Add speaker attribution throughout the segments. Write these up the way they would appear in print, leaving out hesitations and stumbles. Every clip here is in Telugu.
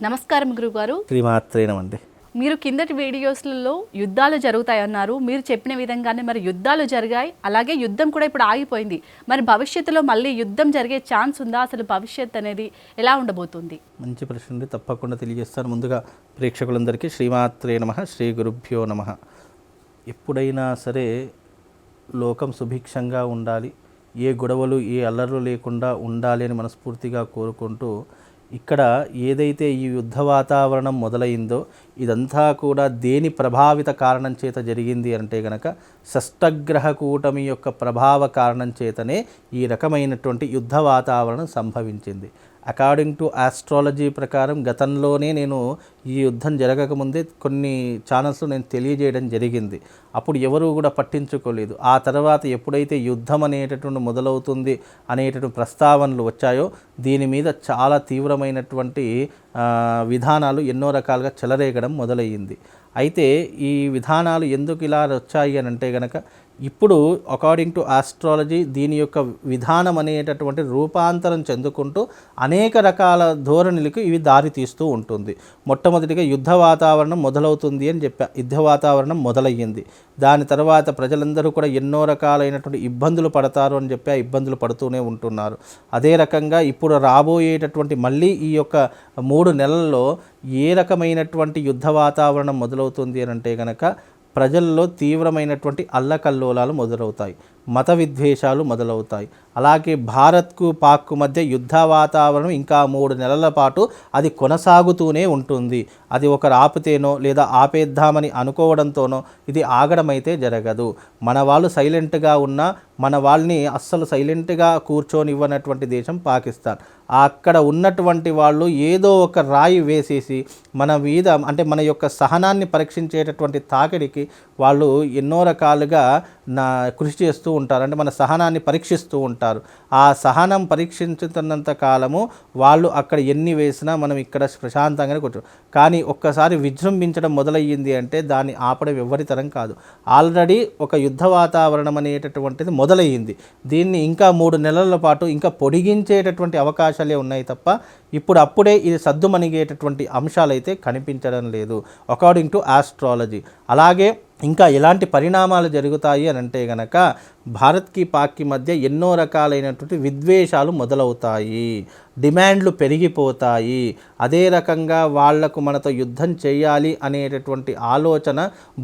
Speaker 1: నమస్కారం గురుగారు.
Speaker 2: శ్రీమాత్రేనమండి.
Speaker 1: మీరు కిందటి వీడియోస్లలో యుద్ధాలు జరుగుతాయన్నారు. మీరు చెప్పిన విధంగానే మరి యుద్ధాలు జరిగాయి. అలాగే యుద్ధం కూడా ఇప్పుడు ఆగిపోయింది. మరి భవిష్యత్తులో మళ్ళీ యుద్ధం జరిగే ఛాన్స్ ఉందా? అసలు భవిష్యత్ అనేది ఎలా ఉండబోతుంది?
Speaker 2: మంచి ప్రశ్న అండి, తప్పకుండా తెలియజేస్తాను. ముందుగా ప్రేక్షకులందరికీ శ్రీమాత్రే నమః, శ్రీ గురుభ్యో నమః. ఎప్పుడైనా సరే లోకం సుభిక్షంగా ఉండాలి, ఏ గొడవలు ఏ అల్లర్లు లేకుండా ఉండాలి అని మనస్ఫూర్తిగా కోరుకుంటూ ఇక్కడ ఏదైతే ఈ యుద్ధ వాతావరణం మొదలైందో ఇదంతా కూడా దేని ప్రభావిత కారణం చేత జరిగింది అంటే గనక షష్టగ్రహ కూటమి యొక్క ప్రభావ కారణం చేతనే ఈ రకమైనటువంటి యుద్ధ వాతావరణం సంభవించింది. అకార్డింగ్ టు ఆస్ట్రాలజీ ప్రకారం గతంలోనే నేను ఈ యుద్ధం జరగకముందే కొన్ని ఛానల్స్లో నేను తెలియజేయడం జరిగింది. అప్పుడు ఎవరు కూడా పట్టించుకోలేదు. ఆ తర్వాత ఎప్పుడైతే యుద్ధం అనేటటువంటి మొదలవుతుంది అనేటటువంటి ప్రస్తావనలు వచ్చాయో దీని మీద చాలా తీవ్రమైనటువంటి విధానాలు ఎన్నో రకాలుగా చెలరేగడం మొదలయ్యింది. అయితే ఈ విధానాలు ఎందుకు ఇలా వచ్చాయి అని అంటే గనక ఇప్పుడు అకార్డింగ్ టు ఆస్ట్రాలజీ దీని యొక్క విధానం అనేటటువంటి రూపాంతరం చెందుకుంటూ అనేక రకాల ధోరణులకు ఇవి దారి తీస్తూ ఉంటుంది. మొట్టమొదటిగా యుద్ధ వాతావరణం మొదలవుతుంది అని చెప్పా. యుద్ధ వాతావరణం మొదలయ్యింది. దాని తర్వాత ప్రజలందరూ కూడా ఎన్నో రకాలైనటువంటి ఇబ్బందులు పడతారు అని చెప్పి ఇబ్బందులు పడుతూనే ఉంటున్నారు. అదే రకంగా ఇప్పుడు రాబోయేటటువంటి మళ్ళీ ఈ యొక్క 3 నెలల్లో ఏ రకమైనటువంటి యుద్ధ వాతావరణం మొదలవుతుంది అని అంటే కనుక ప్రజల్లో తీవ్రమైనటువంటి అల్లకల్లోలాలు మొదలవుతాయి, మత విద్వేషాలు మొదలవుతాయి. అలాగే భారత్కు పాక్కు మధ్య యుద్ధ వాతావరణం ఇంకా 3 నెలల పాటు అది కొనసాగుతూనే ఉంటుంది. అది ఒకరు ఆపితేనో లేదా ఆపేద్దామని అనుకోవడంతోనో ఇది ఆగడమైతే జరగదు. మన వాళ్ళు సైలెంట్గా ఉన్నా మన వాళ్ళని అస్సలు సైలెంట్గా కూర్చొనివ్వనటువంటి దేశం పాకిస్తాన్. అక్కడ ఉన్నటువంటి వాళ్ళు ఏదో ఒక రాయి వేసేసి మన మీద అంటే మన యొక్క సహనాన్ని పరీక్షించేటటువంటి తాకిడికి వాళ్ళు ఎన్నో రకాలుగా కృషి చేస్తూ ఉంటారు. అంటే మన సహనాన్ని పరీక్షిస్తూ ఉంటారు. ఆ సహనం పరీక్షించుతున్నంత కాలము వాళ్ళు అక్కడ ఎన్ని వేసినా మనం ఇక్కడ ప్రశాంతంగానే కూర్చోం. కానీ ఒక్కసారి విజృంభించడం మొదలయ్యింది అంటే దాన్ని ఆపడం ఎవరి తరం కాదు. ఆల్రెడీ ఒక యుద్ధ వాతావరణం అనేటటువంటిది మొదలయ్యింది. దీన్ని ఇంకా 3 నెలల పాటు ఇంకా పొడిగించేటటువంటి అవకాశాలే ఉన్నాయి తప్ప అప్పుడే ఇది సద్దుమణిగేటటువంటి అంశాలైతే కనిపించడం లేదు అకార్డింగ్ టు ఆస్ట్రాలజీ. అలాగే ఇంకా ఎలాంటి పరిణామాలు జరుగుతాయి అని అంటే గనక భారత్కి పాక్కి మధ్య ఎన్నో రకాలైనటువంటి విద్వేషాలు మొదలవుతాయి, డిమాండ్లు పెరిగిపోతాయి. అదే రకంగా వాళ్లకు మనతో యుద్ధం చేయాలి అనేటటువంటి ఆలోచన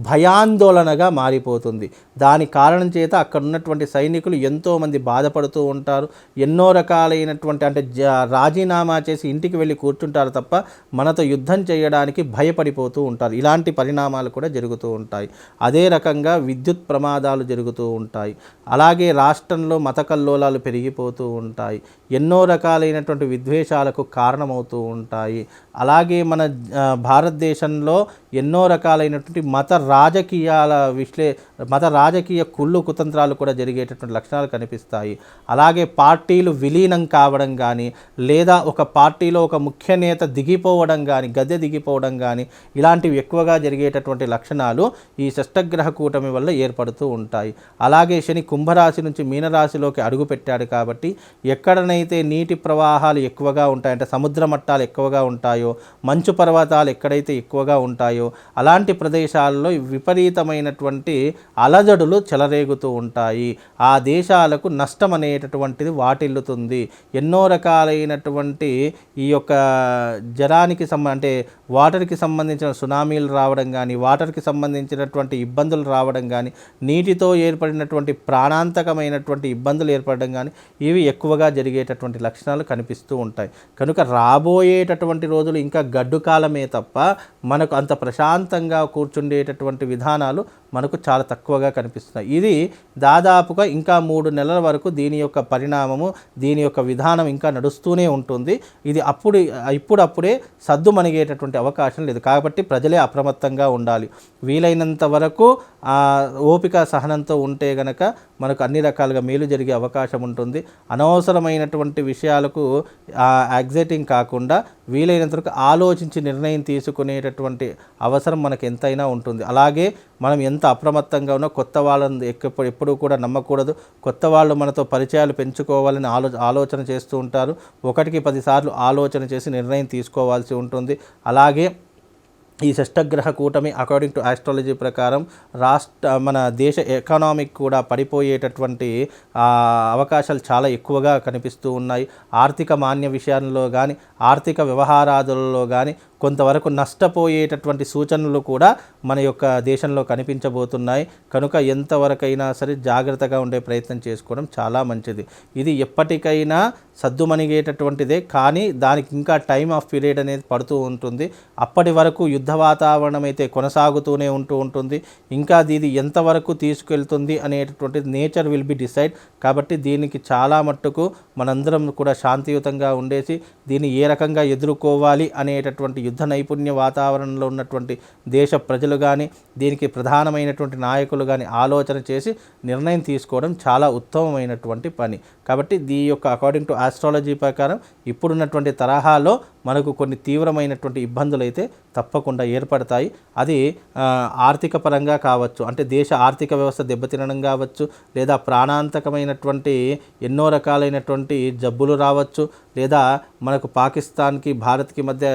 Speaker 2: భయాందోళనగా మారిపోతుంది. దాని కారణం చేత అక్కడ ఉన్నటువంటి సైనికులు ఎంతోమంది బాధపడుతూ ఉంటారు. ఎన్నో రకాలైనటువంటి అంటే రాజీనామా చేసి ఇంటికి వెళ్ళి కూర్చుంటారు తప్ప మనతో యుద్ధం చేయడానికి భయపడిపోతూ ఉంటారు. ఇలాంటి పరిణామాలు కూడా జరుగుతూ ఉంటాయి. అదే రకంగా విద్యుత్ ప్రమాదాలు జరుగుతూ ఉంటాయి. అలాగే రాష్ట్రంలో మత కల్లోలాలు పెరిగిపోతూ ఉంటాయి. ఎన్నో రకాలైనటువంటి విద్వేషాలకు కారణమవుతూ ఉంటాయి. అలాగే మన భారతదేశంలో ఎన్నో రకాలైనటువంటి మత రాజకీయ కుళ్ళు కుతంత్రాలు కూడా జరిగేటటువంటి లక్షణాలు కనిపిస్తాయి. అలాగే పార్టీలు విలీనం కావడం కానీ లేదా ఒక పార్టీలో ఒక ముఖ్య నేత దిగిపోవడం కానీ గద్దె దిగిపోవడం కానీ ఇలాంటివి ఎక్కువగా జరిగేటటువంటి లక్షణాలు ఈ షష్టగ్రహ కూటమి వల్ల ఏర్పడుతూ ఉంటాయి. అలాగే శని కుంభరాశి నుంచి మీనరాశిలోకి అడుగుపెట్టాడు కాబట్టి ఎక్కడనైతే నీటి ప్రవాహాలు ఎక్కువగా ఉంటాయంటే సముద్ర మట్టాలు ఎక్కువగా ఉంటాయో, మంచు పర్వతాలు ఎక్కడైతే ఎక్కువగా ఉంటాయో అలాంటి ప్రదేశాల్లో విపరీతమైనటువంటి అలజడులు చెలరేగుతూ ఉంటాయి. ఆ దేశాలకు నష్టం అనేటటువంటిది వాటిల్లుతుంది. ఎన్నో రకాలైనటువంటి ఈ యొక్క జలానికి అంటే వాటర్కి సంబంధించిన సునామీలు రావడం కానీ, వాటర్కి సంబంధించినటువంటి ఇబ్బందులు రావడం కానీ, నీటితో ఏర్పడినటువంటి ప్రాణాంతకమైనటువంటి ఇబ్బందులు ఏర్పడడం కానీ ఇవి ఎక్కువగా జరిగేటటువంటి లక్షణాలు కనిపిస్తూ ఉంటాయి. కనుక రాబోయేటటువంటి రోజులు ఇంకా గడ్డు కాలమే తప్ప మనకు అంత ప్రశాంతంగా కూర్చుండేటటువంటి విధానాలు మనకు చాలా తక్కువగా కనిపిస్తున్నాయి. ఇది దాదాపుగా ఇంకా 3 నెలల వరకు దీని యొక్క పరిణామము దీని యొక్క విధానం ఇంకా నడుస్తూనే ఉంటుంది. ఇది ఇప్పుడప్పుడే సద్దుమణిగేటటువంటి అవకాశం లేదు. కాబట్టి ప్రజలే అప్రమత్తంగా ఉండాలి. వీలైనంత వరకు ఓపిక సహనంతో ఉంటే గనక మనకు అన్ని రకాలుగా మేలు జరిగే అవకాశం ఉంటుంది. అనవసరమైనటువంటి విషయాలకు యాగ్జైటింగ్ కాకుండా వీలైనంత వరకు ఆలోచించి నిర్ణయం తీసుకునేటటువంటి అవసరం మనకు ఎంతైనా ఉంటుంది. అలాగే మనం ఎంత అప్రమత్తంగా ఉన్నా కొత్త వాళ్ళని ఎప్పుడు కూడా నమ్మకూడదు. కొత్త వాళ్ళు మనతో పరిచయాలు పెంచుకోవాలని ఆలోచన చేస్తూ ఉంటారు. 1కి 10 సార్లు ఆలోచన చేసి నిర్ణయం తీసుకోవాల్సి ఉంటుంది. అలాగే ఈ షష్టగ్రహ కూటమి అకార్డింగ్ టు ఆస్ట్రాలజీ ప్రకారం మన దేశ ఎకనామిక్ కూడా పడిపోయేటటువంటి అవకాశాలు చాలా ఎక్కువగా కనిపిస్తూ ఉన్నాయి. ఆర్థిక మాన్య విషయాల్లో కానీ ఆర్థిక వ్యవహారాదులలో కానీ కొంతవరకు నష్టపోయేటటువంటి సూచనలు కూడా మన యొక్క దేశంలో కనిపించబోతున్నాయి. కనుక ఎంతవరకైనా సరే జాగ్రత్తగా ఉండే ప్రయత్నం చేసుకోవడం చాలా మంచిది. ఇది ఎప్పటికైనా సద్దుమణిగేటటువంటిదే, కానీ దానికి ఇంకా టైమ్ ఆఫ్ పీరియడ్ అనేది పడుతూ ఉంటుంది. అప్పటి వరకు యుద్ధ వాతావరణం అయితే కొనసాగుతూనే ఉంటుంది. ఇంకా ఇది ఎంతవరకు తీసుకెళ్తుంది అనేటటువంటిది నేచర్ విల్ బి డిసైడ్. కాబట్టి దీనికి చాలా మట్టుకు మనందరం కూడా శాంతియుతంగా ఉండేసి దీన్ని ఏ రకంగా ఎదుర్కోవాలి అనేటటువంటి యుద్ధ నైపుణ్య వాతావరణంలో ఉన్నటువంటి దేశ ప్రజలు కానీ దీనికి ప్రధానమైనటువంటి నాయకులు కానీ ఆలోచన చేసి నిర్ణయం తీసుకోవడం చాలా ఉత్తమమైనటువంటి పని. కాబట్టి దీని యొక్క అకార్డింగ్ టు ఆస్ట్రాలజీ ప్రకారం ఇప్పుడున్నటువంటి తరహాలో మనకు కొన్ని తీవ్రమైనటువంటి ఇబ్బందులు అయితే తప్పకుండా ఏర్పడతాయి. అది ఆర్థిక పరంగా కావచ్చు, అంటే దేశ ఆర్థిక వ్యవస్థ దెబ్బతినడం కావచ్చు, లేదా ప్రాణాంతకమైనటువంటి ఎన్నో రకాలైనటువంటి జబ్బులు రావచ్చు, లేదా మనకు పాకిస్తాన్కి భారత్కి మధ్య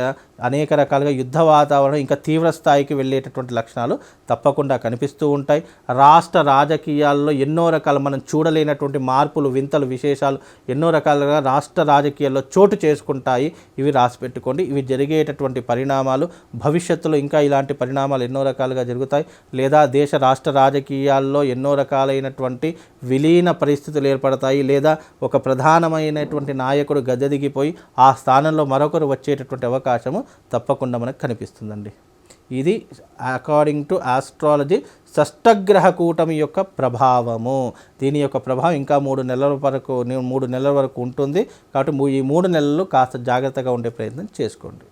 Speaker 2: అనేక రకాలుగా యుద్ధ వాతావరణం ఇంకా తీవ్ర స్థాయికి వెళ్ళేటటువంటి లక్షణాలు తప్పకుండా కనిపిస్తూ ఉంటాయి. రాష్ట్ర రాజకీయాల్లో ఎన్నో రకాల మనం చూడలేనటువంటి మార్పులు, వింతలు, విశేషాలు ఎన్నో రకాలుగా రాష్ట్ర రాజకీయాల్లో చోటు చేసుకుంటాయి. ఇవి రాసిపెట్టుకోండి. ఇవి జరిగేటటువంటి పరిణామాలు భవిష్యత్తులో ఇంకా ఇలాంటి పరిణామాలు ఎన్నో రకాలుగా జరుగుతాయి. లేదా దేశ రాష్ట్ర రాజకీయాల్లో ఎన్నో రకాలైనటువంటి విలీన పరిస్థితులు ఏర్పడతాయి. లేదా ఒక ప్రధానమైనటువంటి నాయకుడు గద్దెదిగిపోయి ఆ స్థానంలో మరొకరు వచ్చేటటువంటి అవకాశము తప్పకుండా మనకు కనిపిస్తుందండి. ఇది అకార్డింగ్ టు ఆస్ట్రాలజీ షష్టగ్రహ కూటమి యొక్క ప్రభావము. దీని యొక్క ప్రభావం ఇంకా 3 నెలల వరకు ఉంటుంది. కాబట్టి ఈ 3 నెలలు కాస్త జాగ్రత్తగా ఉండే ప్రయత్నం చేసుకోండి.